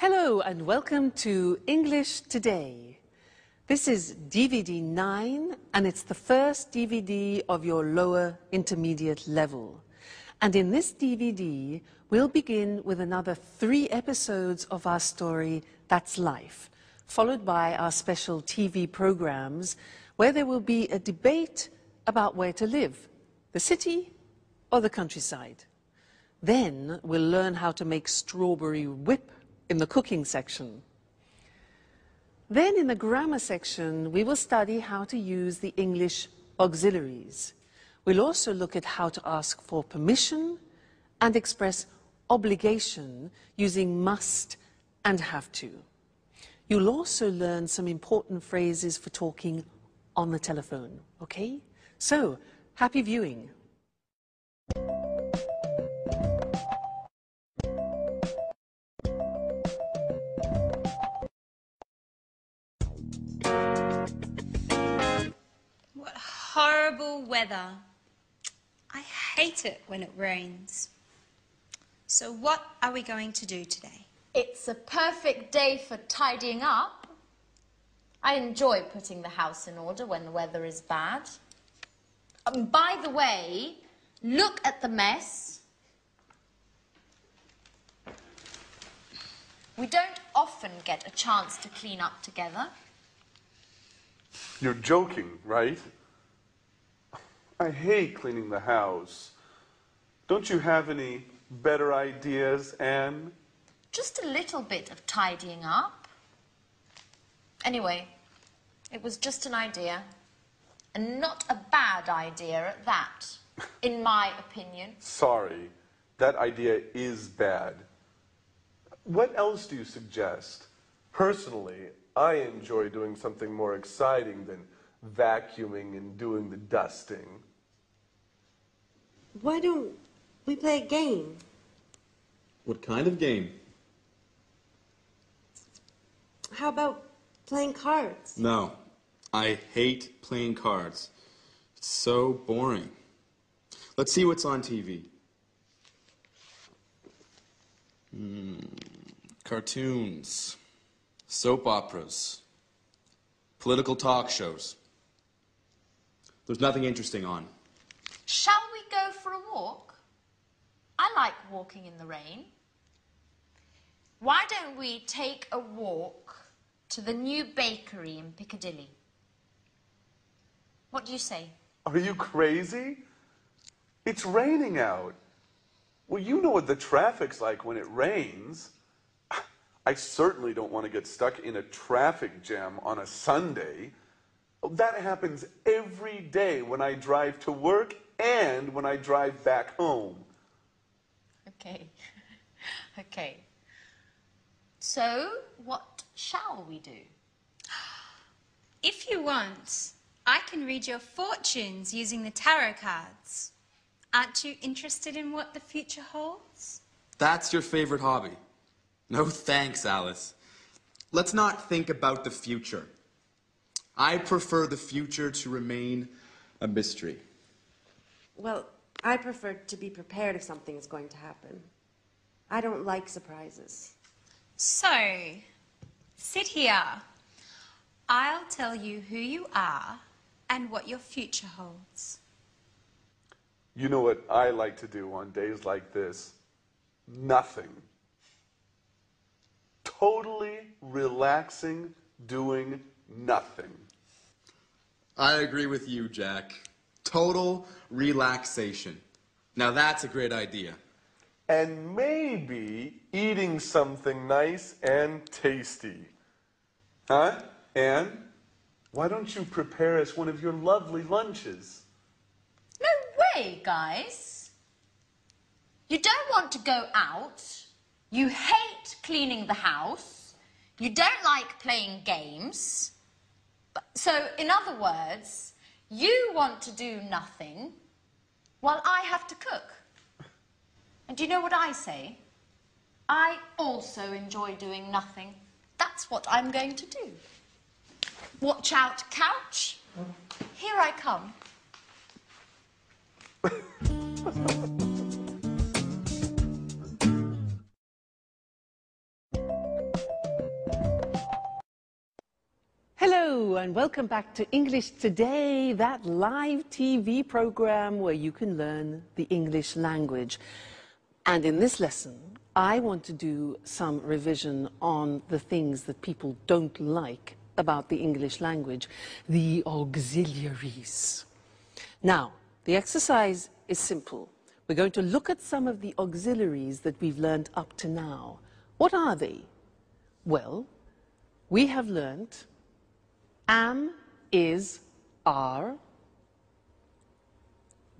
Hello and welcome to English Today. This is DVD 9 and it's the first DVD of your lower intermediate level. And in this DVD, we'll begin with another 3 episodes of our story, That's Life, followed by our special TV programs where there will be a debate about where to live, the city or the countryside. Then we'll learn how to make strawberry whip in the cooking section. Then in the grammar section, we will study how to use the English auxiliaries. We'll also look at how to ask for permission and express obligation using must and have to. You'll also learn some important phrases for talking on the telephone, okay? So, happy viewing. Horrible weather. I hate it when it rains. So what are we going to do today? It's a perfect day for tidying up. I enjoy putting the house in order when the weather is bad. By the way, look at the mess. We don't often get a chance to clean up together. You're joking, right? I hate cleaning the house. Don't you have any better ideas, Anne? Just a little bit of tidying up. Anyway, it was just an idea. And not a bad idea at that, in my opinion. Sorry, that idea is bad. What else do you suggest? Personally, I enjoy doing something more exciting than vacuuming and doing the dusting. Why don't we play a game? What kind of game? How about playing cards? No, I hate playing cards. It's so boring. Let's see what's on TV. Cartoons, soap operas, political talk shows. There's nothing interesting on. Shall we go for a walk? I like walking in the rain. Why don't we take a walk to the new bakery in Piccadilly? What do you say? Are you crazy? It's raining out. Well, you know what the traffic's like when it rains. I certainly don't want to get stuck in a traffic jam on a Sunday. That happens every day when I drive to work and when I drive back home. Okay. Okay. So, what shall we do? If you want, I can read your fortunes using the tarot cards. Aren't you interested in what the future holds? That's your favorite hobby. No thanks, Alice. Let's not think about the future. I prefer the future to remain a mystery. Well, I prefer to be prepared if something is going to happen. I don't like surprises. So, sit here. I'll tell you who you are and what your future holds. You know what I like to do on days like this? Nothing. Totally relaxing, doing nothing. I agree with you, Jack. Total relaxation. Now that's a great idea. And maybe eating something nice and tasty. Huh, Anne? Why don't you prepare us one of your lovely lunches? No way, guys. You don't want to go out. You hate cleaning the house. You don't like playing games. So, in other words, you want to do nothing while I have to cook. And do you know what I say? I also enjoy doing nothing. That's what I'm going to do. Watch out, couch. Here I come. and welcome back to English Today, that live TV program where you can learn the English language. And in this lesson, I want to do some revision on the things that people don't like about the English language, the auxiliaries. Now, the exercise is simple. We're going to look at some of the auxiliaries that we've learned up to now. What are they? Well, we have learned am, is, are,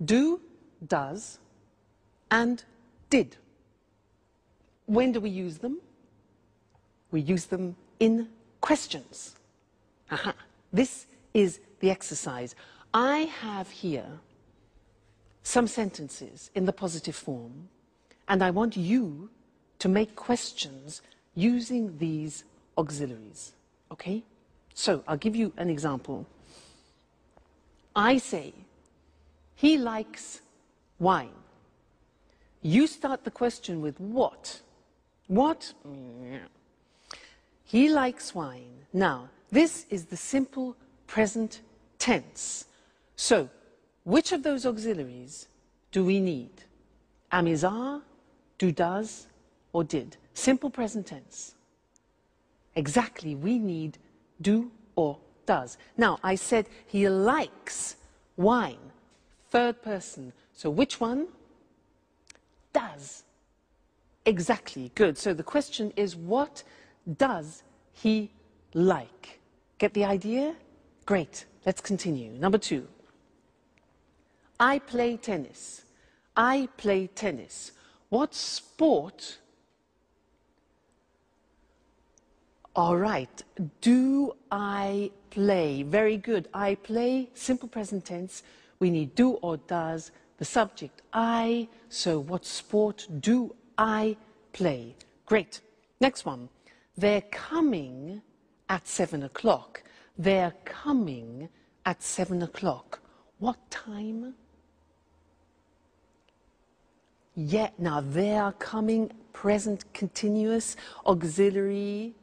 do, does, and did. When do we use them? We use them in questions. Aha. This is the exercise. I have here some sentences in the positive form, and I want you to make questions using these auxiliaries. Okay? So, I'll give you an example. I say, he likes wine. You start the question with what? What? He likes wine. Now, this is the simple present tense. So, which of those auxiliaries do we need? Am, is, are, do, does, or did? Simple present tense. Exactly, we need do or does. Now, I said he likes wine. Third person. So which one? Does. Exactly, good. So the question is, what does he like? Get the idea? Great, let's continue. Number 2. I play tennis. I play tennis. What sport? All right, do I play? Very good. I play, simple present tense. We need do or does, the subject I. So what sport do I play? Great. Next one. They're coming at 7 o'clock. They're coming at 7 o'clock. What time? Yeah, now they're coming, present continuous, auxiliary.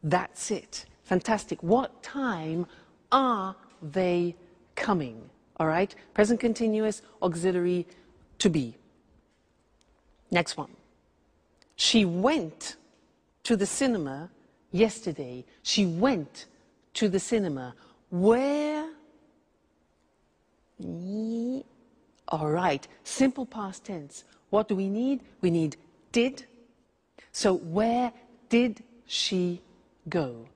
That's it. Fantastic. What time are they coming? All right? Present continuous, auxiliary, to be. Next one. She went to the cinema yesterday. She went to the cinema. Where? All right. Simple past tense. What do we need? We need did. So where did she go?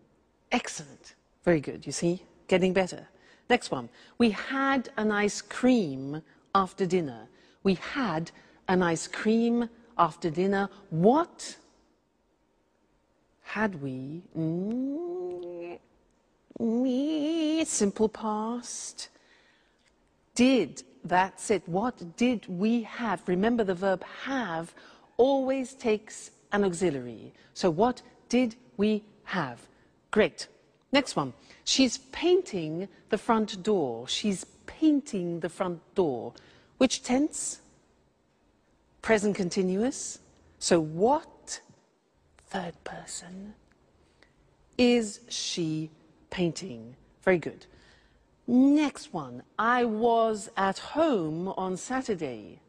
Excellent. Very good. You see? Getting better. Next one. We had an ice cream after dinner. We had an ice cream after dinner. What had we? Simple past. Did. That's it. What did we have? Remember, the verb have always takes an auxiliary. So what did we have? Great. Next one. She's painting the front door. She's painting the front door. Which tense? Present continuous. So what, third person, is she painting? Very good. Next one. I was at home on Saturday.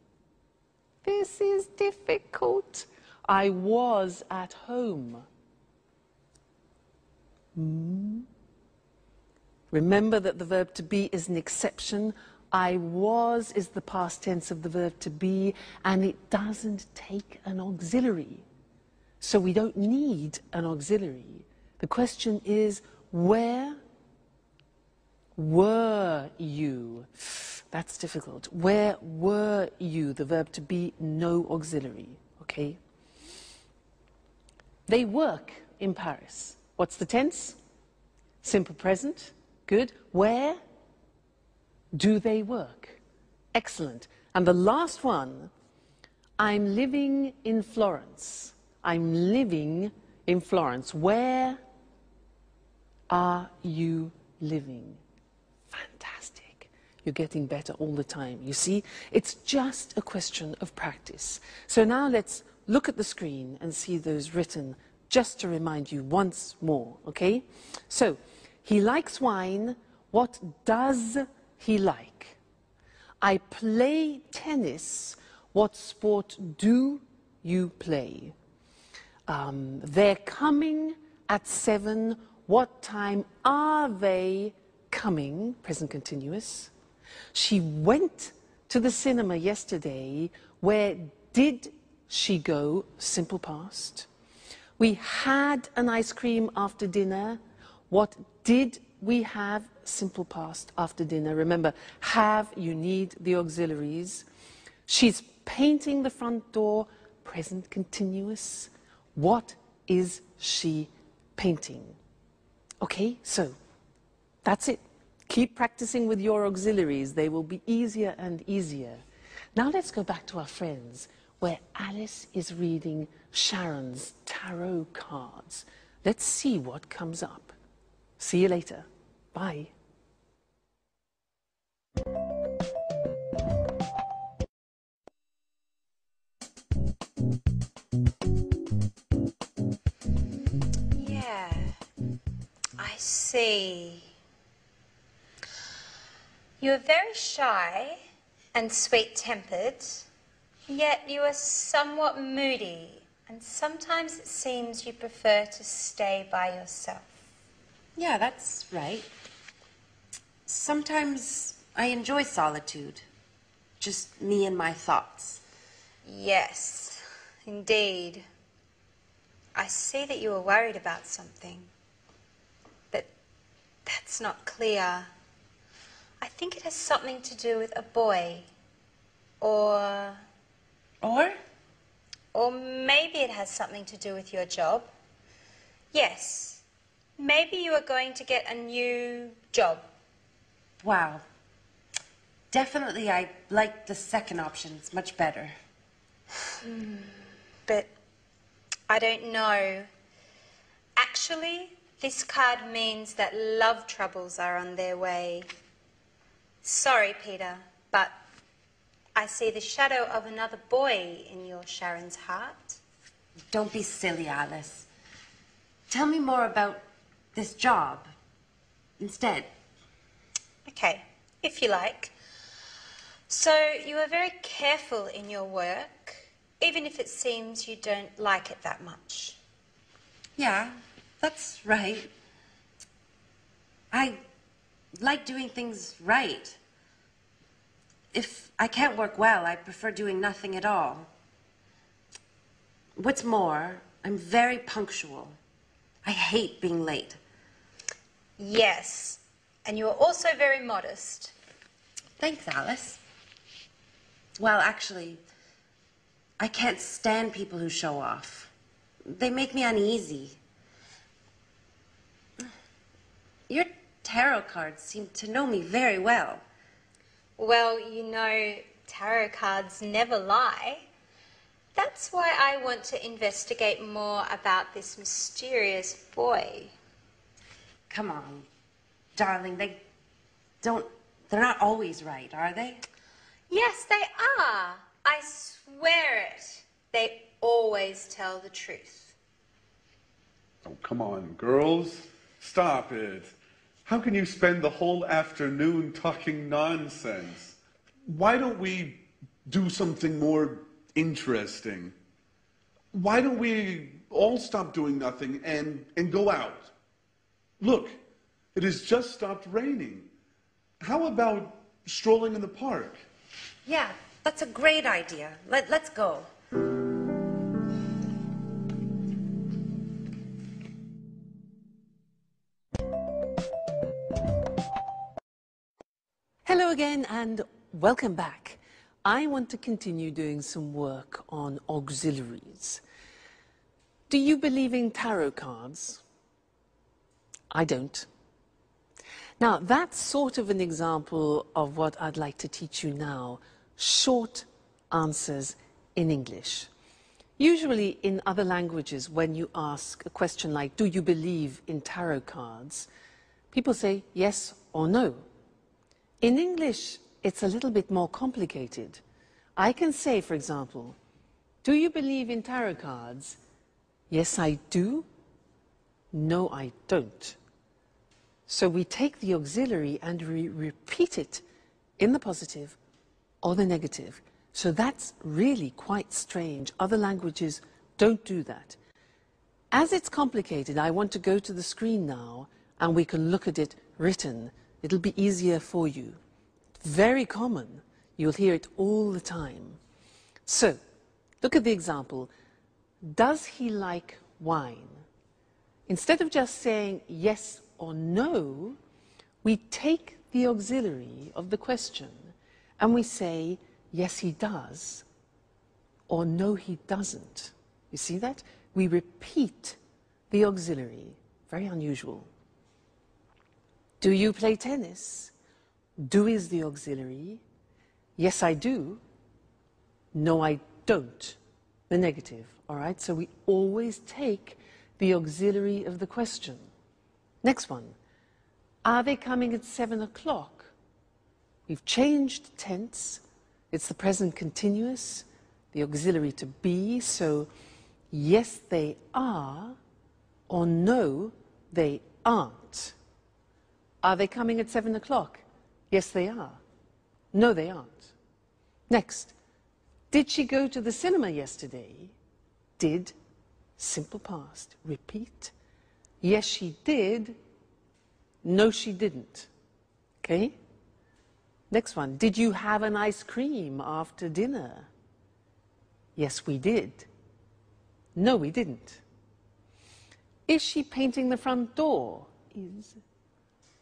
This is difficult. I was at home. Remember that the verb to be is an exception. I was is the past tense of the verb to be, and it doesn't take an auxiliary. So we don't need an auxiliary. The question is, where were you? That's difficult. Where were you? The verb to be, no auxiliary. Okay? They work in Paris. What's the tense? Simple present. Good. Where do they work? Excellent. And the last one, I'm living in Florence. I'm living in Florence. Where are you living? Fantastic. You're getting better all the time. You see, it's just a question of practice. So now let's look at the screen and see those written just to remind you once more, okay? So, He likes wine. What does he like? I play tennis. What sport do you play? They're coming at 7. What time are they coming? Present continuous. She went to the cinema yesterday. Where did she go? Simple past. We had an ice cream after dinner. What did we have? Simple past after dinner. Remember, have, you need the auxiliaries. She's painting the front door. Present continuous. What is she painting? Okay, so that's it. Keep practicing with your auxiliaries. They will be easier and easier. Now let's go back to our friends, where Alice is reading Sharon's tarot cards. Let's see what comes up. See you later. Bye. Yeah, I see. You are very shy and sweet-tempered, yet you are somewhat moody, and sometimes it seems you prefer to stay by yourself. Yeah, that's right. Sometimes I enjoy solitude. Just me and my thoughts. Yes, indeed. I see that you are worried about something, but that's not clear. I think it has something to do with a boy, or maybe it has something to do with your job. Yes, maybe you are going to get a new job. Wow. Definitely I like the second option. It's much better. But I don't know. Actually, this card means that love troubles are on their way. Sorry, Peter, but I see the shadow of another boy in your Sharon's heart. Don't be silly, Alice. Tell me more about this job instead. Okay, if you like. So you are very careful in your work, even if it seems you don't like it that much. Yeah, that's right. I like doing things right. If I can't work well, I prefer doing nothing at all. What's more, I'm very punctual. I hate being late. Yes, and you are also very modest. Thanks, Alice. Well, actually, I can't stand people who show off. They make me uneasy. Your tarot cards seem to know me very well. Well, you know, tarot cards never lie. That's why I want to investigate more about this mysterious boy. Come on, darling, they're not always right, are they? Yes, they are. I swear it. They always tell the truth. Oh, come on, girls. Stop it. How can you spend the whole afternoon talking nonsense? Why don't we do something more interesting? Why don't we all stop doing nothing and go out? Look, it has just stopped raining. How about strolling in the park? Yeah, that's a great idea. Let's go. Hello again and welcome back. I want to continue doing some work on auxiliaries. Do you believe in tarot cards? I don't. Now, that's sort of an example of what I'd like to teach you now. Short answers in English. Usually in other languages, when you ask a question like, do you believe in tarot cards? People say yes or no. In English, it's a little bit more complicated. I can say, for example, do you believe in tarot cards? Yes, I do. No, I don't. So we take the auxiliary and we repeat it in the positive or the negative. So that's really quite strange. Other languages don't do that. As it's complicated, I want to go to the screen now and we can look at it written. It'll be easier for you. Very common. You'll hear it all the time. So, look at the example. Does he like wine? Instead of just saying yes or no, we take the auxiliary of the question and we say, yes, he does, or no, he doesn't. You see that? We repeat the auxiliary. Very unusual. Do you play tennis? Do is the auxiliary. Yes, I do. No, I don't. The negative, all right? So we always take the auxiliary of the question. Next one. Are they coming at 7 o'clock? We've changed tense. It's the present continuous, the auxiliary to be. So yes, they are, or no, they aren't. Are they coming at 7 o'clock? Yes, they are. No, they aren't. Next. Did she go to the cinema yesterday? Did, simple past. Repeat. Yes, she did. No, she didn't. Okay? Next one. Did you have an ice cream after dinner? Yes, we did. No, we didn't. Is she painting the front door? Is.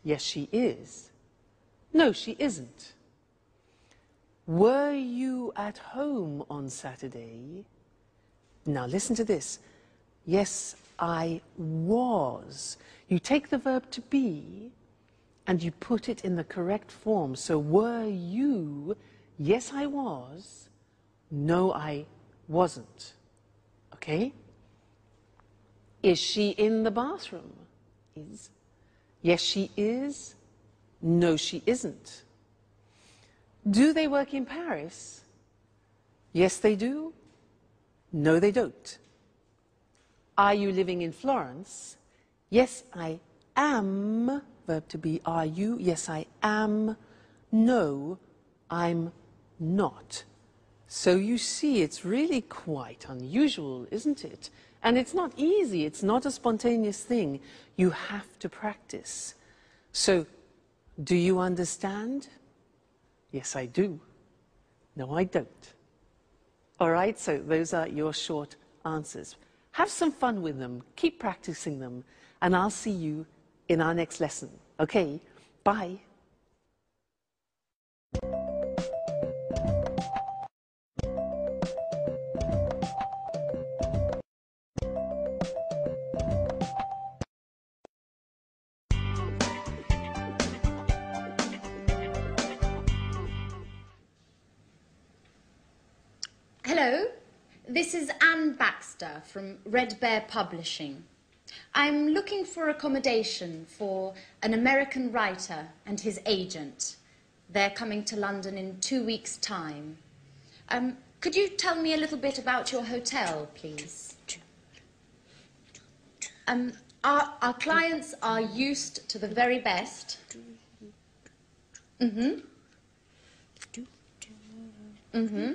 Yes, she is. No, she isn't. Were you at home on Saturday? Now listen to this. Yes, I was. You take the verb to be and you put it in the correct form. So were you? Yes, I was. No, I wasn't. Okay? Is she in the bathroom? Is. Yes, she is. No, she isn't. Do they work in Paris? Yes, they do. No, they don't. Are you living in Florence? Yes, I am. Verb to be, are you? Yes, I am. No, I'm not. So you see, it's really quite unusual, isn't it? And it's not easy. It's not a spontaneous thing. You have to practice. So, do you understand? Yes, I do. No, I don't. All right, so those are your short answers. Have some fun with them. Keep practicing them. And I'll see you in our next lesson. Okay, bye. Hello, this is Anne Baxter from Red Bear Publishing. I'm looking for accommodation for an American writer and his agent. They're coming to London in 2 weeks' time. Could you tell me a little bit about your hotel, please? Our clients are used to the very best. Mm-hmm. Mm-hmm.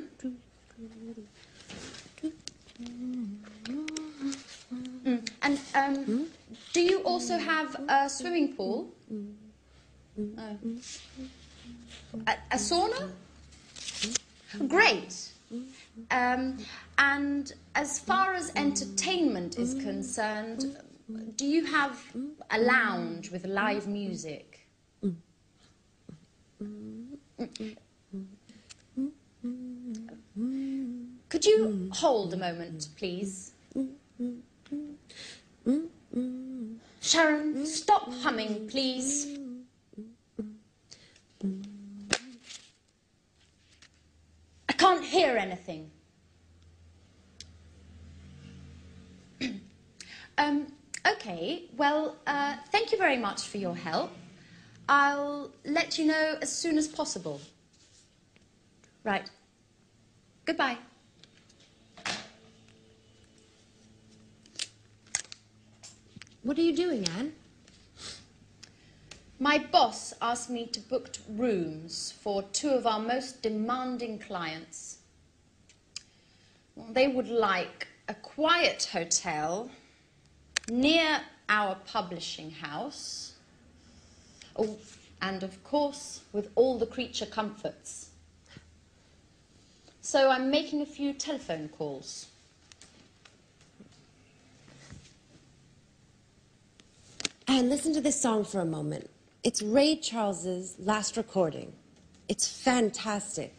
And do you also have a swimming pool? No. A sauna? Great. And as far as entertainment is concerned, do you have a lounge with live music? Could you hold a moment, please? Sharon, stop humming, please. I can't hear anything. Okay, well, thank you very much for your help. I'll let you know as soon as possible. Right. Goodbye. What are you doing, Anne? My boss asked me to book rooms for 2 of our most demanding clients. Well, they would like a quiet hotel near our publishing house. Oh, and of course, with all the creature comforts. So I'm making a few telephone calls. And listen to this song for a moment. It's Ray Charles's last recording. It's fantastic.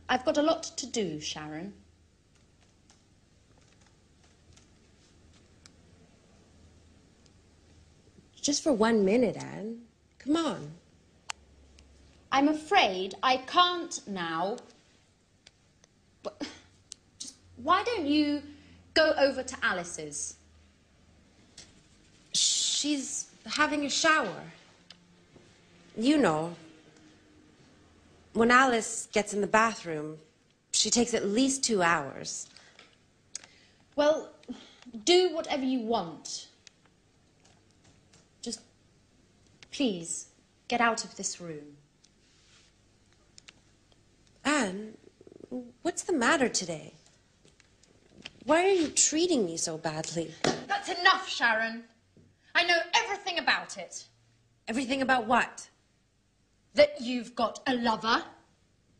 I've got a lot to do, Sharon. Just for 1 minute, Anne. Come on. I'm afraid I can't now. But just, why don't you go over to Alice's? She's having a shower. You know, when Alice gets in the bathroom, she takes at least 2 hours. Well, do whatever you want. Just, please, get out of this room. Anne, what's the matter today? Why are you treating me so badly? That's enough, Sharon. I know everything about it. Everything about what? That you've got a lover.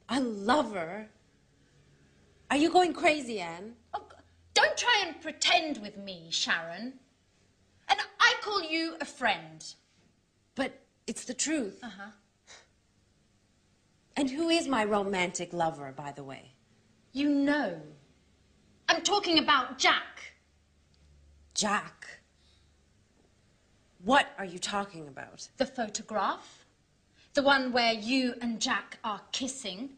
A lover? Are you going crazy, Anne? Oh, don't try and pretend with me, Sharon. And I call you a friend. But it's the truth. Uh-huh. And who is my romantic lover, by the way? You know. I'm talking about Jack. Jack? What are you talking about? The photograph. The one where you and Jack are kissing.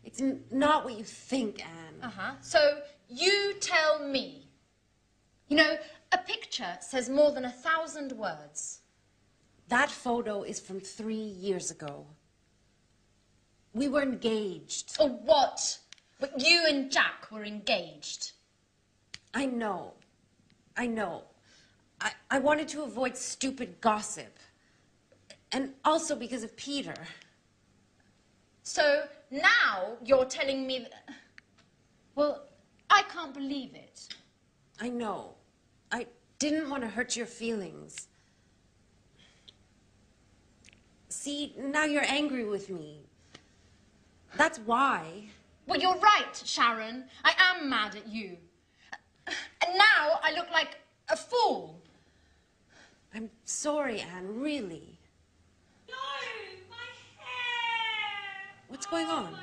It's not what you think, Anne. Uh-huh. So you tell me. You know, a picture says more than 1,000 words. That photo is from 3 years ago. We were engaged. Or what? But you and Jack were engaged. I know. I know. I wanted to avoid stupid gossip. And also because of Peter. So now you're telling me that... Well, I can't believe it. I know. I didn't want to hurt your feelings. See, now you're angry with me. That's why. Well, you're right, Sharon. I am mad at you. And now I look like a fool. I'm sorry, Anne, really. No, my hair! What's going on? My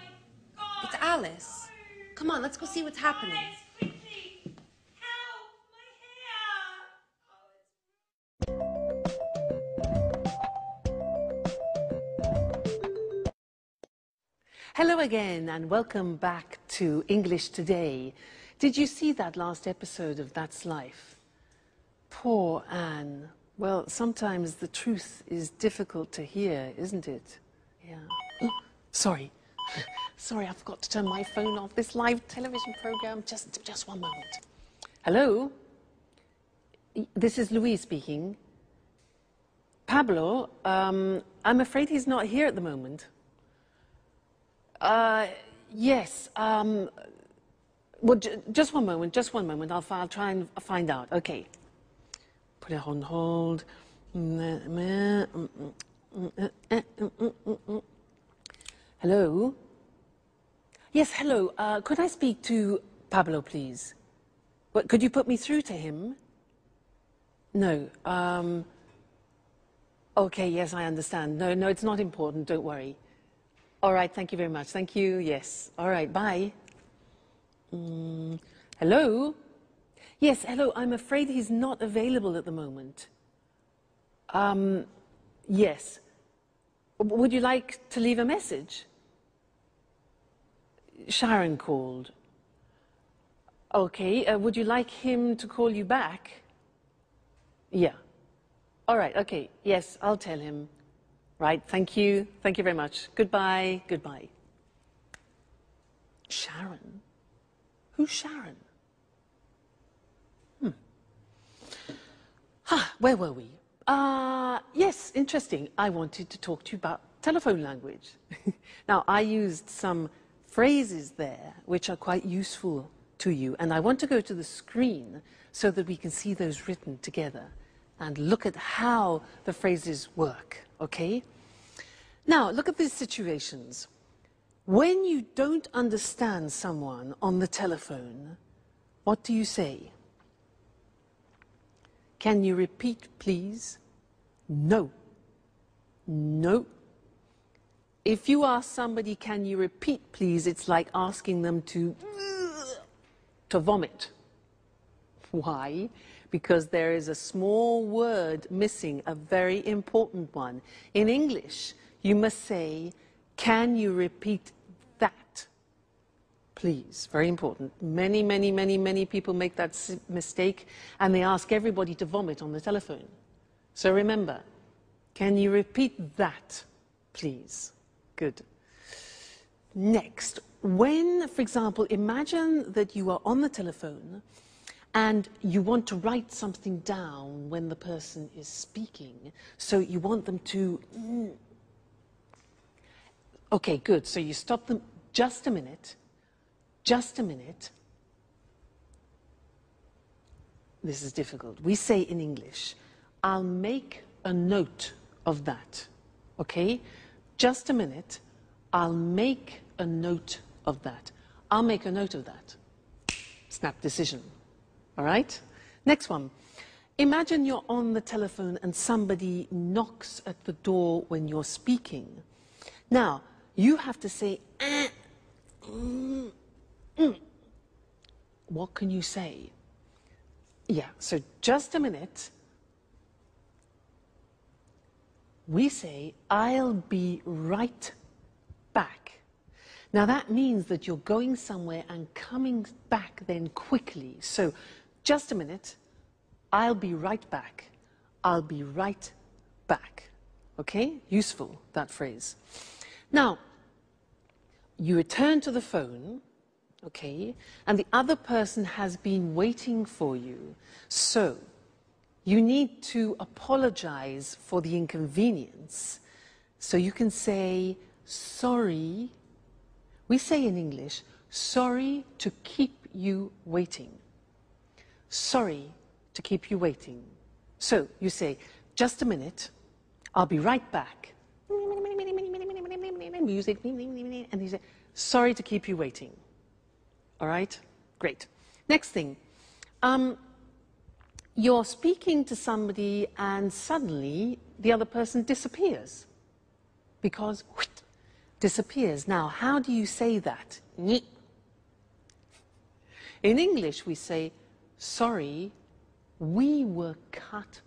God, It's Alice. no. Come on, let's go see what's happening. Alice, quickly! Help! My hair! Hello again and welcome back to English Today. Did you see that last episode of That's Life? Poor Anne. Well, sometimes the truth is difficult to hear, isn't it? Yeah. Oh, sorry. Sorry, I forgot to turn my phone off. This live television program. Just one moment. Hello? This is Louise speaking. Pablo, I'm afraid he's not here at the moment. Yes. Well, just one moment. I'll try and find out. Okay. Put it on hold. Hello? Yes, hello. Could I speak to Pablo, please? What, could you put me through to him? No. Okay, yes, I understand. No, it's not important. Don't worry. All right, thank you very much. Thank you. Yes. All right, bye. Hello? Yes, hello. I'm afraid he's not available at the moment. Yes. Would you like to leave a message? Sharon called. Okay. Would you like him to call you back? Yeah. All right. Okay. Yes, I'll tell him. Right. Thank you. Thank you very much. Goodbye. Goodbye. Sharon? Who's Sharon? Where were we? Yes, interesting. I wanted to talk to you about telephone language. Now, I used some phrases there which are quite useful to you, and I want to go to the screen so that we can see those written together and look at how the phrases work, okay? Now, look at these situations. When you don't understand someone on the telephone, what do you say? Can you repeat, please? No. No. If you ask somebody, can you repeat, please, it's like asking them to vomit. Why? Because there is a small word missing, a very important one. In English, you must say, can you repeat that, please? Very important. Many people make that mistake, and they ask everybody to vomit on the telephone. So remember, can you repeat that, please? Good. Next, when, for example, imagine that you are on the telephone and you want to write something down when the person is speaking. So you want them to... Okay, good. So you stop them. Just a minute. Just a minute. This is difficult. We say in English, I'll make a note of that. Okay? Just a minute. I'll make a note of that. I'll make a note of that. Snap decision. All right? Next one. Imagine you're on the telephone and somebody knocks at the door when you're speaking. Now, you have to say, What can you say? Yeah, so just a minute. We say, I'll be right back. Now that means that you're going somewhere and coming back then quickly. So just a minute, I'll be right back. I'll be right back. Okay? Useful, that phrase. Now, you return to the phone, okay, and the other person has been waiting for you. So you need to apologize for the inconvenience. So you can say, sorry. We say in English, sorry to keep you waiting. Sorry to keep you waiting. So you say, just a minute, I'll be right back. Music, and you say, sorry to keep you waiting. All right? Great. Next thing. You're speaking to somebody and suddenly the other person disappears. Because, disappears. Now, how do you say that? In English, we say, sorry, we were cut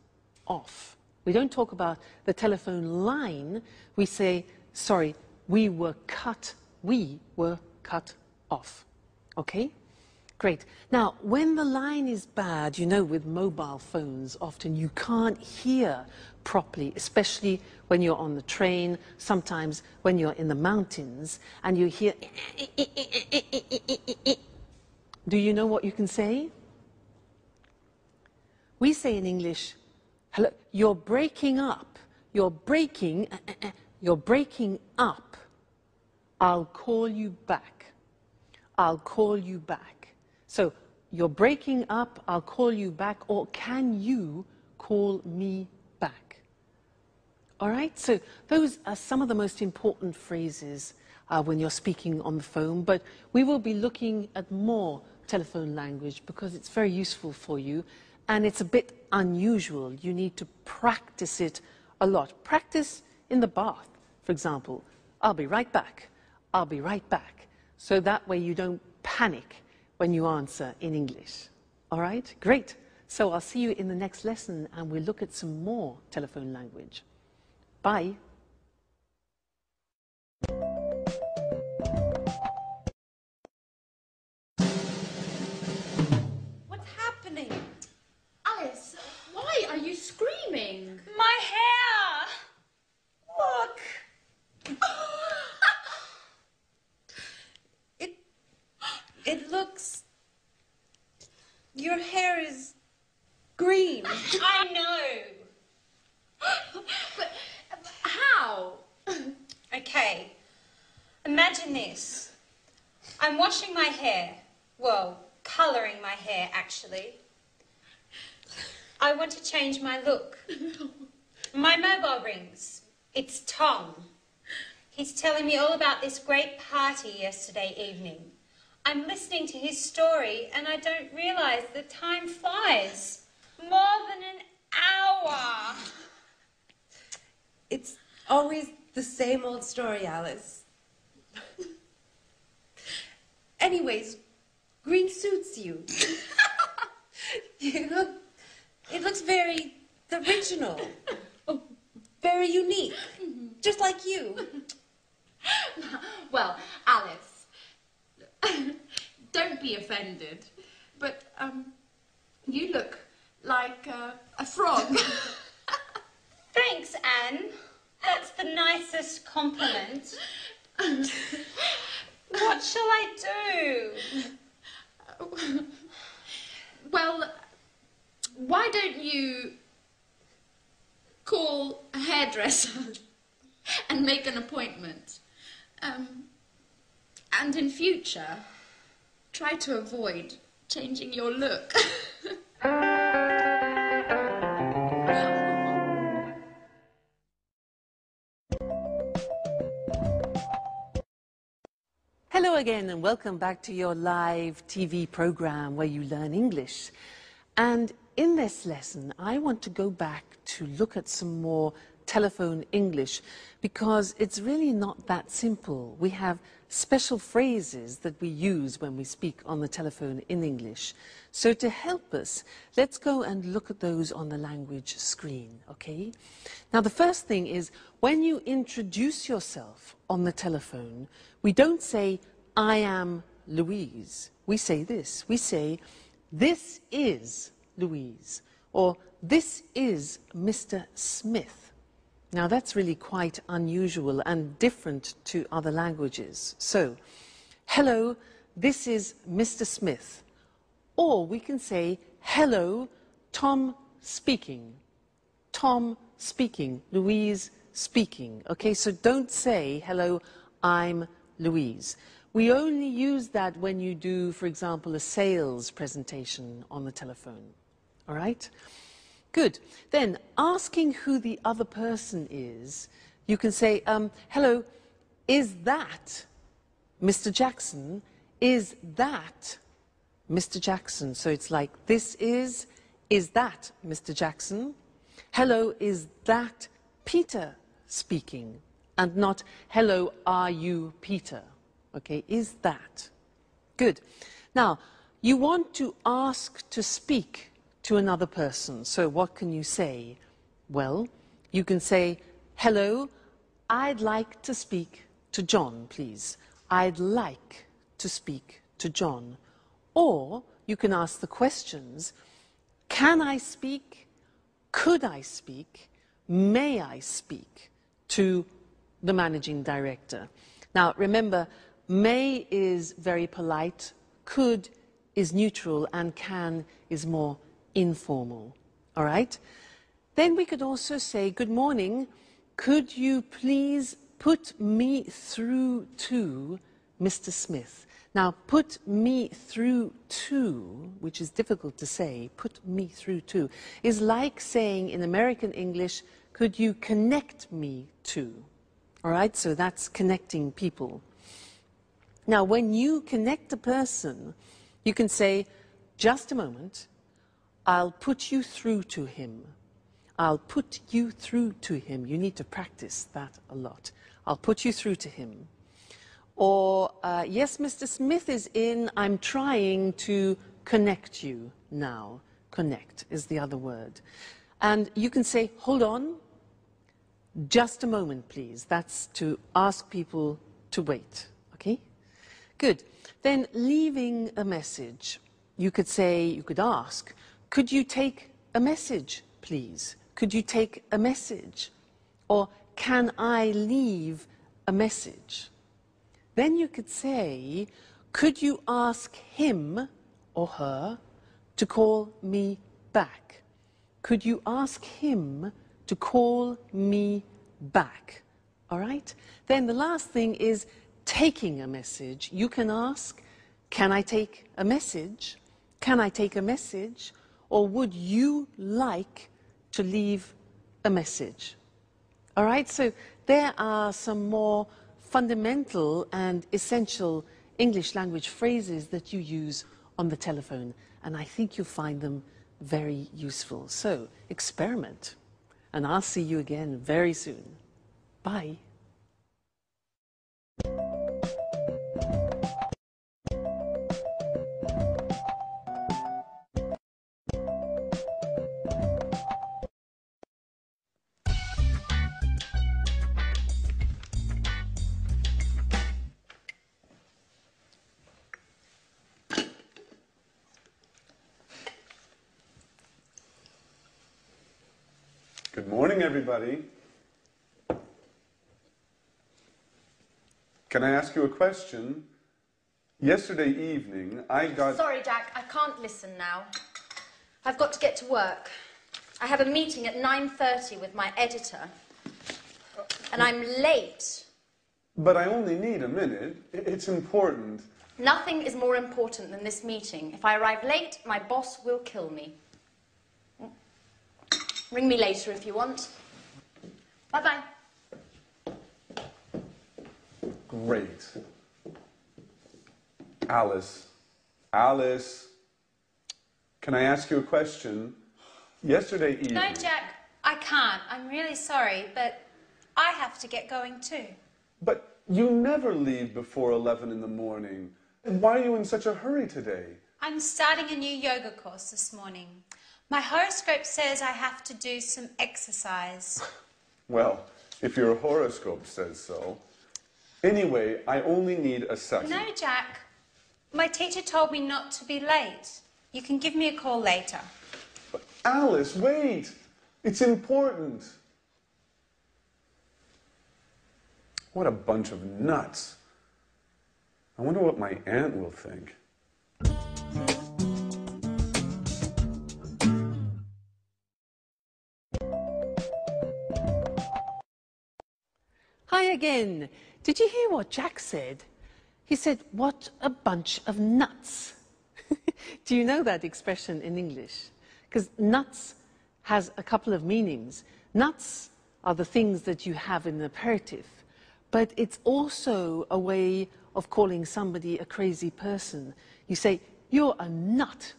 off. We don't talk about the telephone line. We say, sorry, we were cut off. Okay? Great. Now, when the line is bad, you know, with mobile phones, often you can't hear properly, especially when you're on the train, sometimes when you're in the mountains, and you hear... Do you know what you can say? We say in English, hello, you're breaking up. You're breaking up. I'll call you back. I'll call you back. So, you're breaking up, I'll call you back, or can you call me back? All right, so those are some of the most important phrases when you're speaking on the phone, but we will be looking at more telephone language because it's very useful for you and it's a bit unusual. You need to practice it a lot. Practice in the bath, for example. I'll be right back. I'll be right back. So that way you don't panic when you answer in English. All right? Great. So I'll see you in the next lesson and we'll look at some more telephone language. Bye. What's happening? Alice, why are you screaming? My hair! Look! It looks... Your hair is green. I know. I'm washing my hair. Well, colouring my hair, actually. I want to change my look. My mobile rings. It's Tom. He's telling me all about this great party yesterday evening. I'm listening to his story and I don't realise the time flies. More than an hour. It's always the same old story, Alice. Anyways, green suits you. It looks very original, very unique, just like you. Well, Alice, don't be offended, but you look like a frog. Thanks, Anne. That's the nicest compliment. What shall I do? Well, why don't you call a hairdresser and make an appointment? And in future, try to avoid changing your look. Hello again and welcome back to your live TV program where you learn English. And in this lesson, I want to go back to look at some more telephone English because it's really not that simple. We have special phrases that we use when we speak on the telephone in English. So to help us, let's go and look at those on the language screen, okay? Now the first thing is when you introduce yourself on the telephone, we don't say, I am Louise. We say this. We say, this is Louise, or this is Mr. Smith. Now that's really quite unusual and different to other languages. So, hello, this is Mr. Smith. Or we can say, hello, Tom speaking. Tom speaking, Louise speaking. Okay, so don't say, hello, I'm Louise. We only use that when you do, for example, a sales presentation on the telephone. All right? Good. Then, asking who the other person is, you can say, hello, is that Mr. Jackson? Is that Mr. Jackson? So it's like, this is that Mr. Jackson? Hello, is that Peter speaking? And not, hello, are you Peter? Okay, is that? Good. Now, you want to ask to speak to another person. So what can you say? Well, you can say, hello, I'd like to speak to John, please. I'd like to speak to John. Or you can ask the questions, can I speak? Could I speak? May I speak to the managing director? Now, remember, may is very polite, could is neutral, and can is more informal. All right? Then we could also say, good morning, could you please put me through to Mr. Smith? Now, put me through to, which is difficult to say, put me through to, is like saying in American English, could you connect me to? All right? So that's connecting people. Now, when you connect a person, you can say, just a moment, I'll put you through to him. I'll put you through to him. You need to practice that a lot. I'll put you through to him. Or, yes, Mr. Smith is in. I'm trying to connect you now. Connect is the other word. And you can say, hold on, just a moment, please. That's to ask people to wait, okay? Good. Then leaving a message, you could say, you could ask, could you take a message, please? Could you take a message? Or can I leave a message? Then you could say, could you ask him or her to call me back? Could you ask him to call me back? All right? Then the last thing is taking a message, you can ask, can I take a message? Can I take a message? Or would you like to leave a message? All right, so there are some more fundamental and essential English language phrases that you use on the telephone, and I think you'll find them very useful. So experiment, and I'll see you again very soon. Bye. Good morning, everybody. Can I ask you a question? Yesterday evening, I got... Sorry, Jack, I can't listen now. I've got to get to work. I have a meeting at 9:30 with my editor, and I'm late. But I only need a minute. It's important. Nothing is more important than this meeting. If I arrive late, my boss will kill me. Ring me later if you want. Bye-bye. Great. Alice. Alice. Can I ask you a question? Yesterday evening... No, Jack, I can't. I'm really sorry, but I have to get going too. But you never leave before 11 in the morning. Why are you in such a hurry today? I'm starting a new yoga course this morning. My horoscope says I have to do some exercise. Well, if your horoscope says so. Anyway, I only need a second. No, Jack. My teacher told me not to be late. You can give me a call later. But Alice, wait! It's important. What a bunch of nuts. I wonder what my aunt will think. Hi again. Did you hear what Jack said? He said, what a bunch of nuts. Do you know that expression in English? Because nuts has a couple of meanings. Nuts are the things that you have in an aperitif, but it's also a way of calling somebody a crazy person. You say, you're a nut,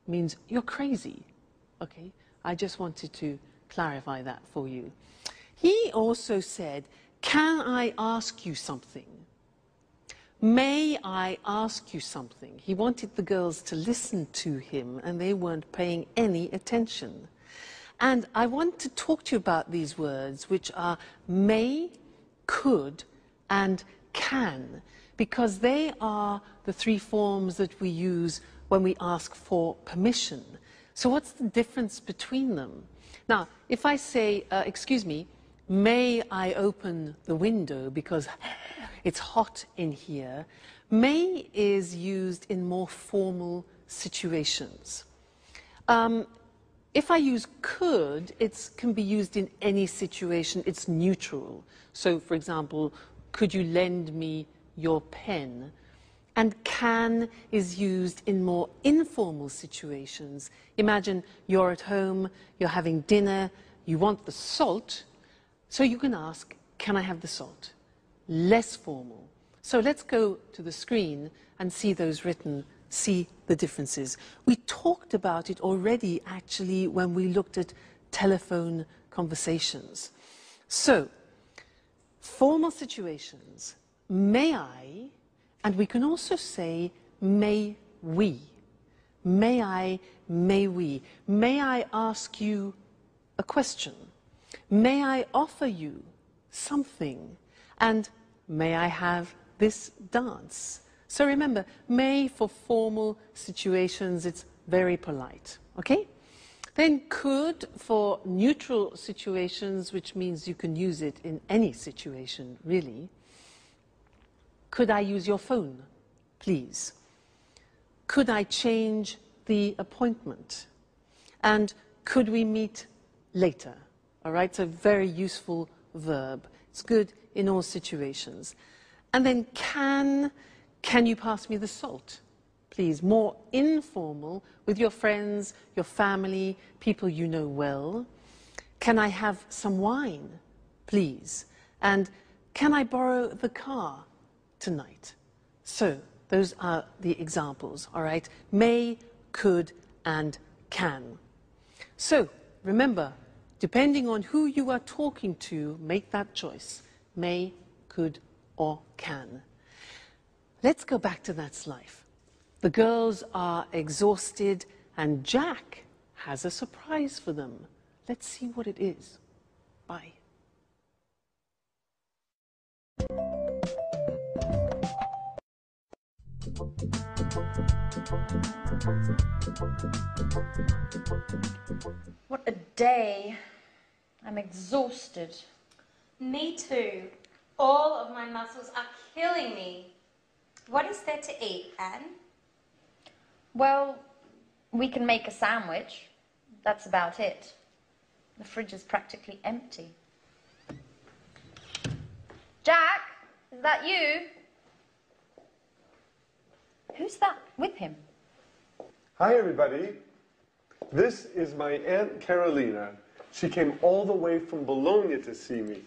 means you're crazy. Okay, I just wanted to clarify that for you. He also said, can I ask you something? May I ask you something? He wanted the girls to listen to him, and they weren't paying any attention. And I want to talk to you about these words, which are may, could, and can, because they are the three forms that we use when we ask for permission. So what's the difference between them? Now, if I say, excuse me, may I open the window because it's hot in here, may is used in more formal situations. If I use could, it can be used in any situation. It's neutral. So, for example, could you lend me your pen? And can is used in more informal situations. Imagine you're at home, you're having dinner, you want the salt, so you can ask, can I have the salt? Less formal. So let's go to the screen and see those written, see the differences. We talked about it already, actually, when we looked at telephone conversations. So, formal situations, may I, and we can also say, may we. May I, may we. May I ask you a question? May I offer you something? And may I have this dance? So remember, may for formal situations, it's very polite, okay? Then could for neutral situations, which means you can use it in any situation, really. Could I use your phone, please? Could I change the appointment? And could we meet later? All right, so very useful verb. It's good in all situations. And then can you pass me the salt? Please, more informal with your friends, your family, people you know well. Can I have some wine, please? And can I borrow the car tonight? So, those are the examples, all right? May, could, and can. So, remember, depending on who you are talking to, make that choice. May, could, or can. Let's go back to That's Life. The girls are exhausted, and Jack has a surprise for them. Let's see what it is. Bye. What a day. I'm exhausted. Me too. All of my muscles are killing me. What is there to eat, Anne? Well, we can make a sandwich. That's about it. The fridge is practically empty. Jack, is that you? Who's that with him? Hi, everybody. This is my Aunt Carolina. She came all the way from Bologna to see me.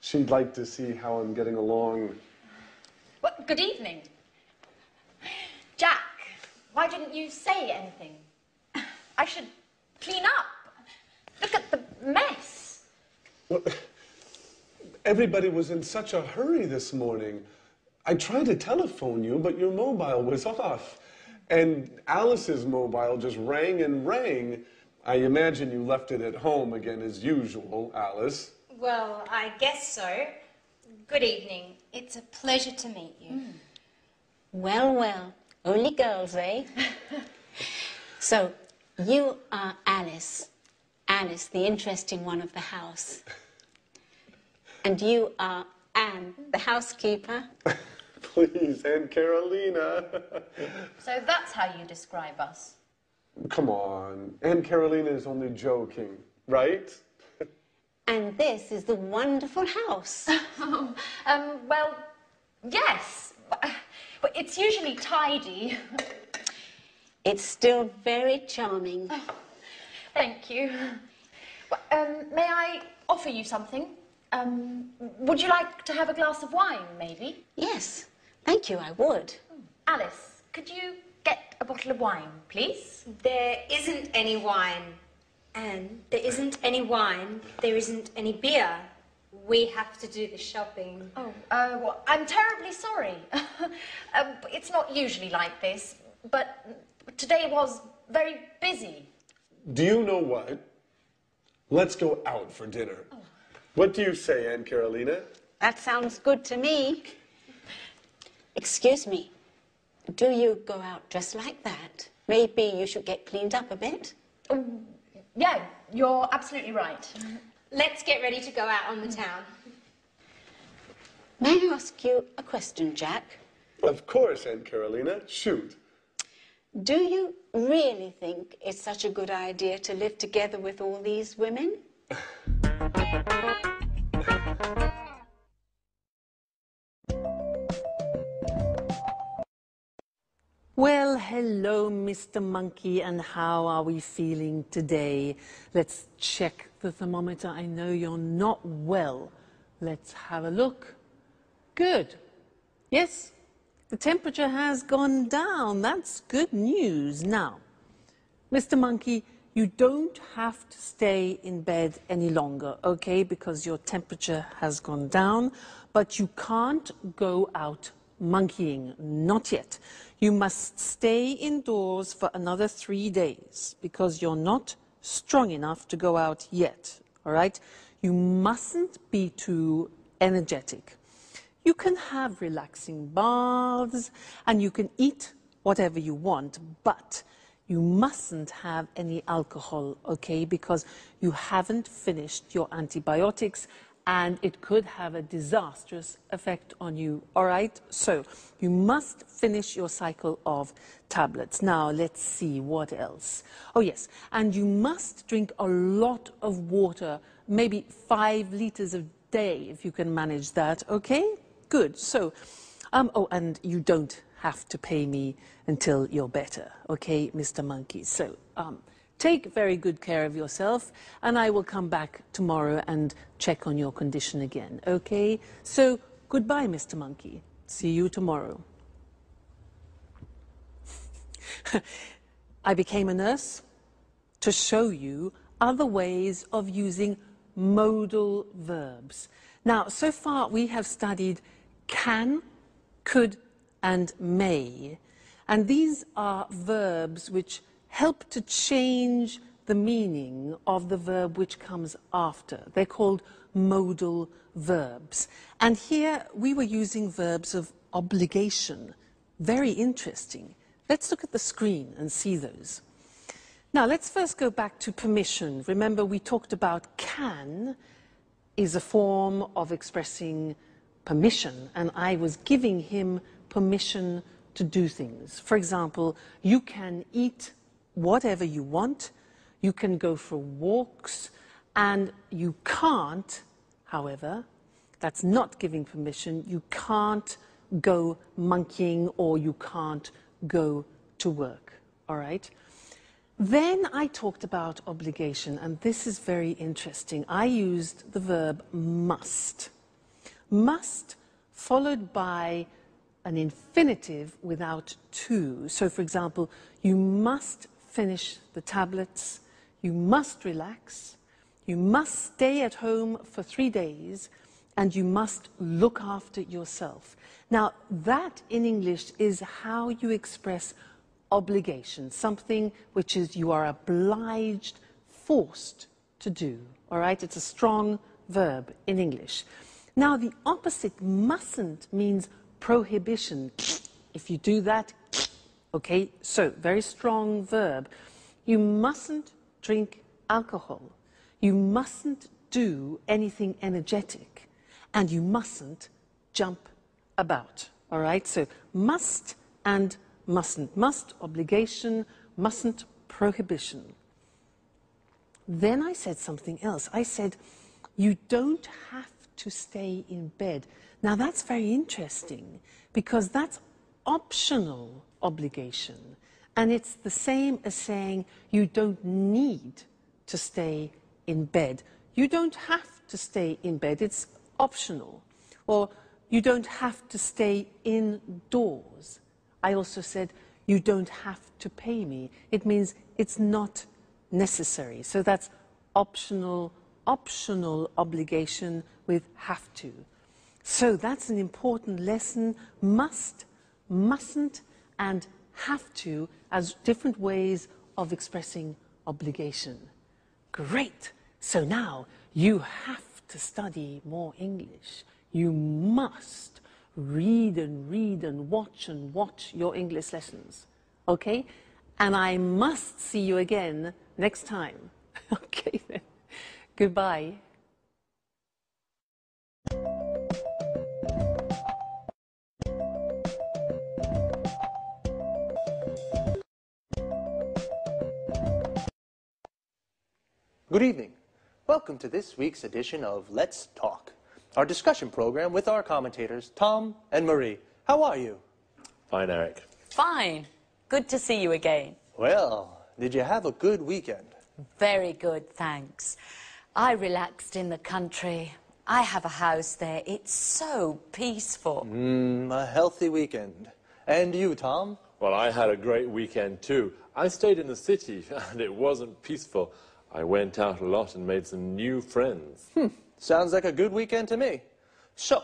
She'd like to see how I'm getting along. Well, good evening. Jack, why didn't you say anything? I should clean up. Look at the mess. Well, everybody was in such a hurry this morning. I tried to telephone you, but your mobile was off. And Alice's mobile just rang and rang. I imagine you left it at home again as usual, Alice. Well, I guess so. Good evening. It's a pleasure to meet you. Well, well, only girls, eh? So, you are Alice. Alice, the interesting one of the house. And you are Anne, the housekeeper. Please, Aunt Carolina. So that's how you describe us. Come on. Aunt Carolina is only joking, right? And this is the wonderful house. Well, yes. But it's usually tidy. It's still very charming. Thank you. Well, may I offer you something? Would you like to have a glass of wine, maybe? Yes, thank you, I would. Alice, could you get a bottle of wine, please? There isn't any wine. Anne, there isn't any wine. There isn't any beer. We have to do the shopping. Oh, well, I'm terribly sorry. It's not usually like this, but today was very busy. Do you know what? Let's go out for dinner. Oh. What do you say, Aunt Carolina? That sounds good to me. Excuse me, do you go out dressed like that? Maybe you should get cleaned up a bit? Yeah, you're absolutely right. Let's get ready to go out on the town. May I ask you a question, Jack? Of course, Aunt Carolina. Shoot. Do you really think it's such a good idea to live together with all these women? Well, hello, Mr. Monkey, and how are we feeling today? Let's check the thermometer. I know you're not well. Let's have a look. Good. Yes, the temperature has gone down. That's good news. Now, Mr. Monkey, you don't have to stay in bed any longer, okay, because your temperature has gone down, but you can't go out monkeying, not yet. You must stay indoors for another 3 days because you're not strong enough to go out yet, all right? You mustn't be too energetic. You can have relaxing baths and you can eat whatever you want, but you mustn't have any alcohol, okay, because you haven't finished your antibiotics and it could have a disastrous effect on you, all right? So you must finish your cycle of tablets. Now, let's see what else. Oh, yes, and you must drink a lot of water, maybe 5 liters a day, if you can manage that, okay? good. So, oh, and you don't have to pay me until you're better, okay, Mr. Monkey? So, take very good care of yourself, and I will come back tomorrow and check on your condition again, okay? So, goodbye, Mr. Monkey. See you tomorrow. I became a nurse to show you other ways of using modal verbs. Now, so far we have studied can, could, and may. And these are verbs which help to change the meaning of the verb which comes after. They're called modal verbs. And here we were using verbs of obligation. Very interesting. Let's look at the screen and see those. Now, let's first go back to permission. Remember, we talked about can is a form of expressing permission, and I was giving him permission to do things. For example, you can eat whatever you want, you can go for walks, and you can't, however, that's not giving permission, you can't go monkeying or you can't go to work, all right? Then I talked about obligation, and this is very interesting. I used the verb must. Must followed by an infinitive without to. So, for example, you must finish the tablets, you must relax, you must stay at home for 3 days, and you must look after yourself. Now, that in English is how you express obligation, something which is you are obliged, forced to do. All right? It's a strong verb in English. Now, the opposite, mustn't, means prohibition. If you do that, okay, so very strong verb. You mustn't drink alcohol. You mustn't do anything energetic. And you mustn't jump about. All right? So must and mustn't. Must, obligation, mustn't, prohibition. Then I said something else. I said, you don't have to stay in bed. Now that's very interesting because that's optional obligation. And it's the same as saying you don't need to stay in bed. You don't have to stay in bed. It's optional. Or you don't have to stay indoors. I also said, you don't have to pay me. It means it's not necessary. So that's optional obligation with have to. So that's an important lesson. Must, mustn't, and have to as different ways of expressing obligation. Great. So now you have to study more English. You must read and watch your English lessons. Okay? And I must see you again next time. Okay then. Goodbye. Good evening. Welcome to this week's edition of Let's Talk, our discussion program with our commentators, Tom and Marie. How are you? Fine, Eric. Fine. Good to see you again. Well, did you have a good weekend? Very good, thanks. I relaxed in the country. I have a house there. It's so peaceful. A healthy weekend. And you, Tom? Well, I had a great weekend too. I stayed in the city and it wasn't peaceful. I went out a lot and made some new friends. Sounds like a good weekend to me. So,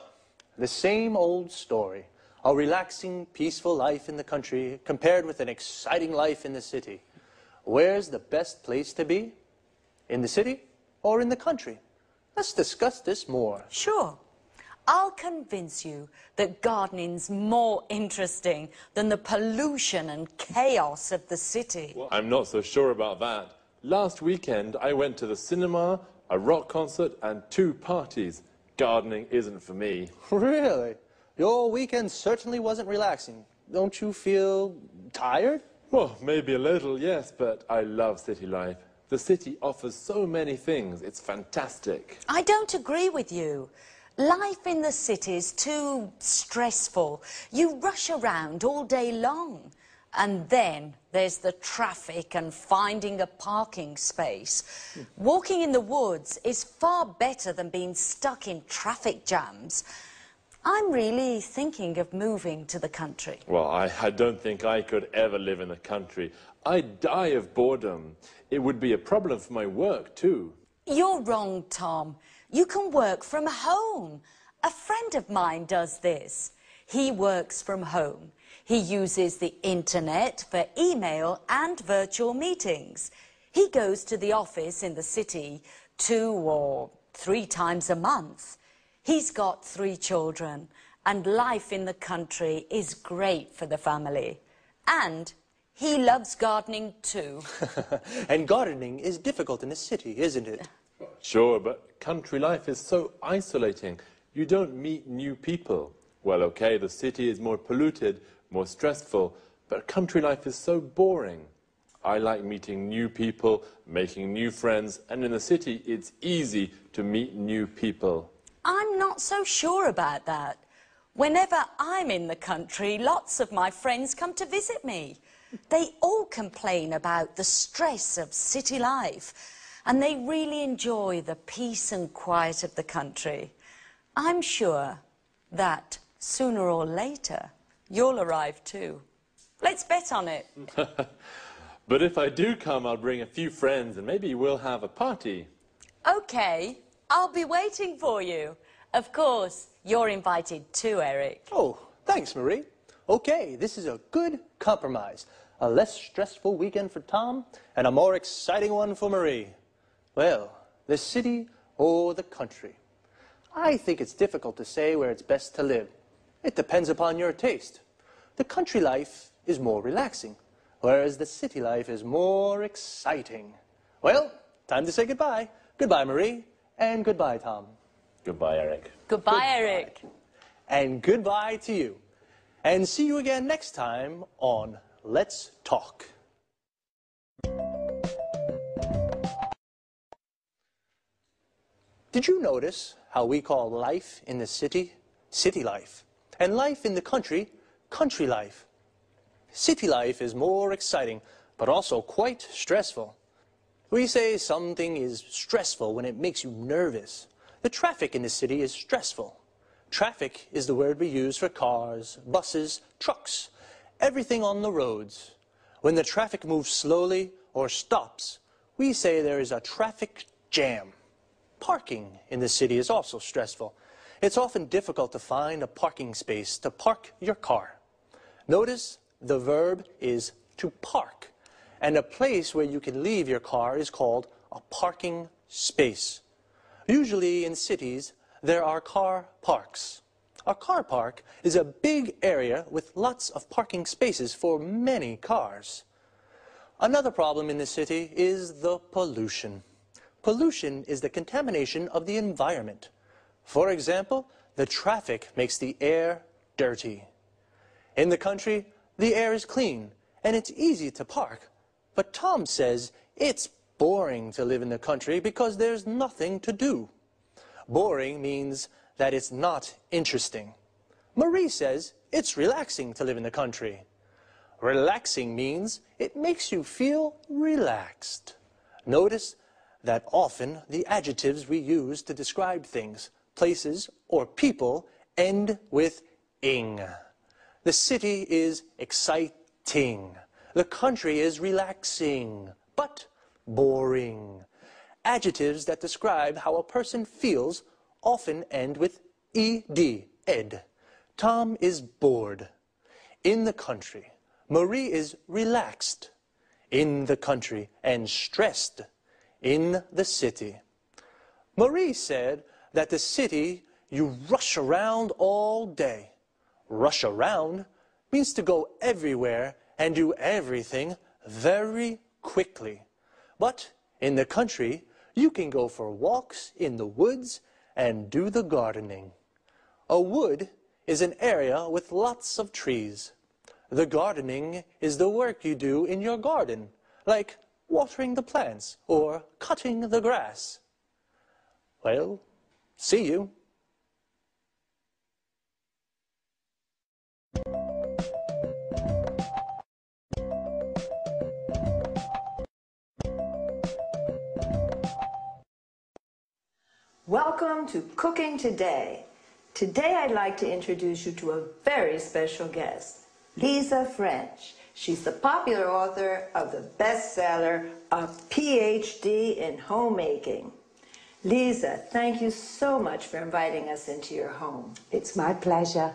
the same old story. A relaxing, peaceful life in the country compared with an exciting life in the city. Where's the best place to be? In the city or in the country? Let's discuss this more. Sure. I'll convince you that gardening's more interesting than the pollution and chaos of the city. Well, I'm not so sure about that. Last weekend, I went to the cinema, a rock concert, and 2 parties. Gardening isn't for me. Really? Your weekend certainly wasn't relaxing. Don't you feel tired? Well, maybe a little, yes, but I love city life. The city offers so many things. It's fantastic. I don't agree with you. Life in the city is too stressful. You rush around all day long. And then there's the traffic and finding a parking space. Walking in the woods is far better than being stuck in traffic jams. I'm really thinking of moving to the country. Well, I don't think I could ever live in the country. I'd die of boredom. It would be a problem for my work, too. You're wrong, Tom. You can work from home. A friend of mine does this. He works from home. He uses the internet for email and virtual meetings. He goes to the office in the city 2 or 3 times a month. He's got 3 children, and life in the country is great for the family. And he loves gardening too. And gardening is difficult in the city, isn't it? Sure, but country life is so isolating. You don't meet new people. Well, okay, the city is more polluted, more stressful, but country life is so boring. I like meeting new people, making new friends, and in the city it's easy to meet new people. I'm not so sure about that. Whenever I'm in the country, lots of my friends come to visit me. They all complain about the stress of city life, and they really enjoy the peace and quiet of the country. I'm sure that sooner or later, you'll arrive too. Let's bet on it. But if I do come, I'll bring a few friends and maybe we'll have a party. Okay, I'll be waiting for you. Of course, you're invited too, Eric. Oh, thanks, Marie. Okay, this is a good compromise. A less stressful weekend for Tom and a more exciting one for Marie. Well, the city or the country? I think it's difficult to say where it's best to live. It depends upon your taste. The country life is more relaxing, whereas the city life is more exciting. Well, time to say goodbye. Goodbye, Marie, and goodbye, Tom. Goodbye, Eric. Goodbye, Eric. And goodbye to you. And see you again next time on Let's Talk. Did you notice how we call life in the city, city life, and life in the country, country life? City life is more exciting, but also quite stressful. We say something is stressful when it makes you nervous. The traffic in the city is stressful. Traffic is the word we use for cars, buses, trucks, everything on the roads. When the traffic moves slowly or stops, we say there is a traffic jam. Parking in the city is also stressful. It's often difficult to find a parking space to park your car. Notice the verb is to park, and a place where you can leave your car is called a parking space. Usually in cities, there are car parks. A car park is a big area with lots of parking spaces for many cars. Another problem in the city is the pollution. Pollution is the contamination of the environment. For example, the traffic makes the air dirty. In the country, the air is clean and it's easy to park. But Tom says it's boring to live in the country because there's nothing to do. Boring means that it's not interesting. Marie says it's relaxing to live in the country. Relaxing means it makes you feel relaxed. Notice that often the adjectives we use to describe things, places, or people end with ing. The city is exciting. The country is relaxing, but boring. Adjectives that describe how a person feels often end with ed, ed. Tom is bored. In the country, Marie is relaxed. In the country, and stressed. In the city. Marie said that the city, you rush around all day. Rush around means to go everywhere and do everything very quickly. But in the country, you can go for walks in the woods and do the gardening. A wood is an area with lots of trees. The gardening is the work you do in your garden, like watering the plants or cutting the grass. Well, see you. Welcome to Cooking Today. Today I'd like to introduce you to a very special guest, Lisa French. She's the popular author of the bestseller, A PhD in Homemaking. Lisa, thank you so much for inviting us into your home. It's my pleasure.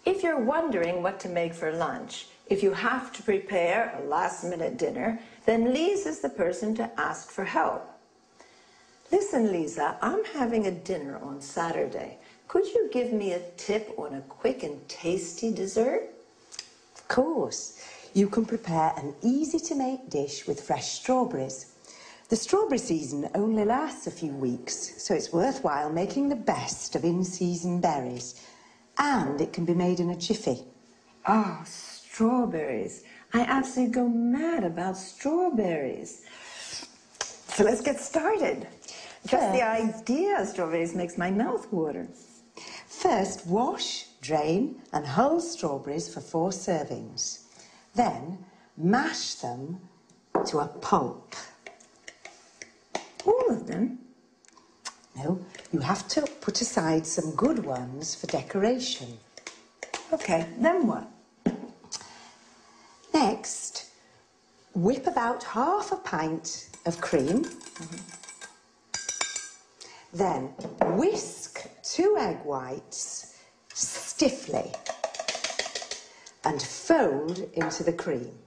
If you're wondering what to make for lunch, if you have to prepare a last-minute dinner, then Lisa's the person to ask for help. Listen, Lisa, I'm having a dinner on Saturday. Could you give me a tip on a quick and tasty dessert? Of course. You can prepare an easy-to-make dish with fresh strawberries. The strawberry season only lasts a few weeks, so it's worthwhile making the best of in-season berries. And it can be made in a jiffy. Oh, strawberries. I absolutely go mad about strawberries. So let's get started. Just the idea of strawberries makes my mouth water. First, wash, drain, and hull strawberries for 4 servings. Then, mash them to a pulp. All of them? No, you have to put aside some good ones for decoration. Okay, then what? Next, whip about half a pint of cream. Then whisk 2 egg whites stiffly and fold into the cream.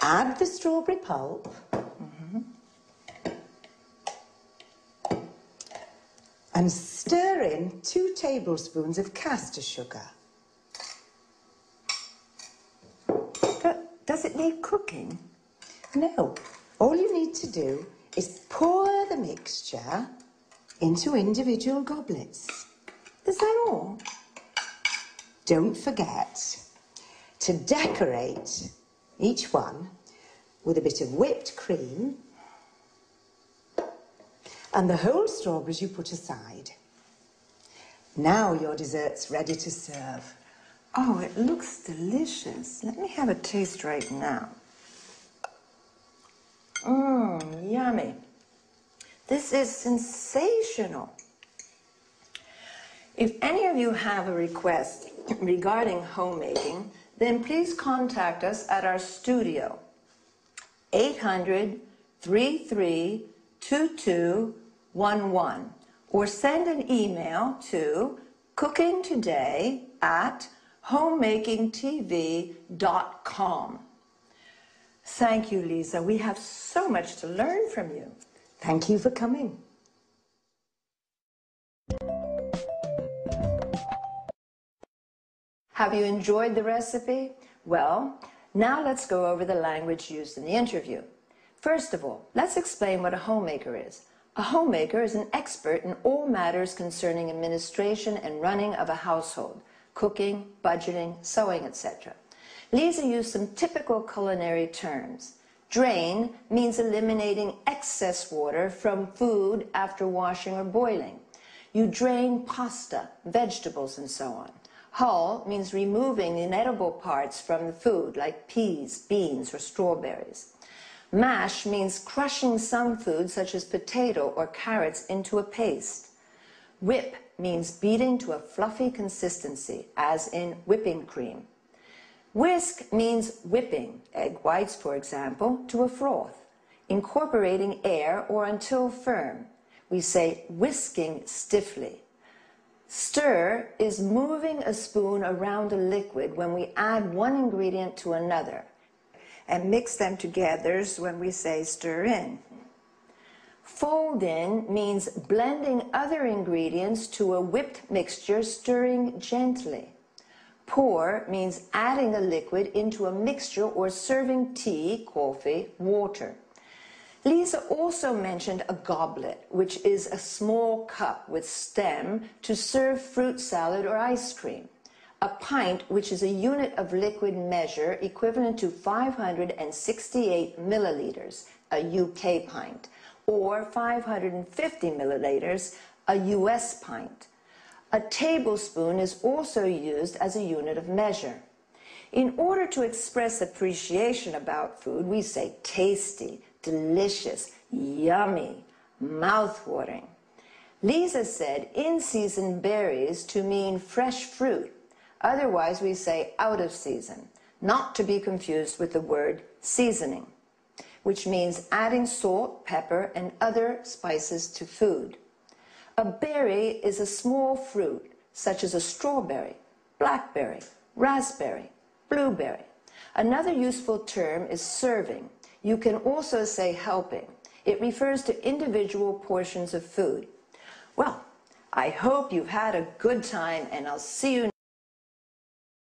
Add the strawberry pulp and stir in 2 tablespoons of caster sugar. But does it need cooking? No. All you need to do is pour the mixture into individual goblets. Is that all? Don't forget to decorate each one with a bit of whipped cream and the whole strawberries you put aside. Now your dessert's ready to serve. Oh, it looks delicious. Let me have a taste right now. Yummy. This is sensational. If any of you have a request regarding homemaking, then please contact us at our studio, 800-332211, or send an email to cookingtoday@homemakingtv.com. Thank you, Lisa. We have so much to learn from you. Thank you for coming. Have you enjoyed the recipe? Well, now let's go over the language used in the interview. First of all, let's explain what a homemaker is. A homemaker is an expert in all matters concerning administration and running of a household, cooking, budgeting, sewing, etc. Lisa used some typical culinary terms. Drain means eliminating excess water from food after washing or boiling. You drain pasta, vegetables, and so on. Hull means removing inedible parts from the food, like peas, beans, or strawberries. Mash means crushing some food, such as potato or carrots, into a paste. Whip means beating to a fluffy consistency, as in whipping cream. Whisk means whipping, egg whites, for example, to a froth, incorporating air or until firm. We say whisking stiffly. Stir is moving a spoon around a liquid when we add one ingredient to another, and mix them together when we say stir in. Fold in means blending other ingredients to a whipped mixture, stirring gently. Pour means adding a liquid into a mixture or serving tea, coffee, water. Lisa also mentioned a goblet, which is a small cup with stem to serve fruit salad or ice cream. A pint, which is a unit of liquid measure equivalent to 568 milliliters, a UK pint, or 550 milliliters, a US pint. A tablespoon is also used as a unit of measure. In order to express appreciation about food, we say tasty, delicious, yummy, mouth-watering. Lisa said in-season berries to mean fresh fruit. Otherwise, we say out of season, not to be confused with the word seasoning, which means adding salt, pepper, and other spices to food. A berry is a small fruit, such as a strawberry, blackberry, raspberry, blueberry. Another useful term is serving. You can also say helping. It refers to individual portions of food. Well, I hope you've had a good time, and I'll see you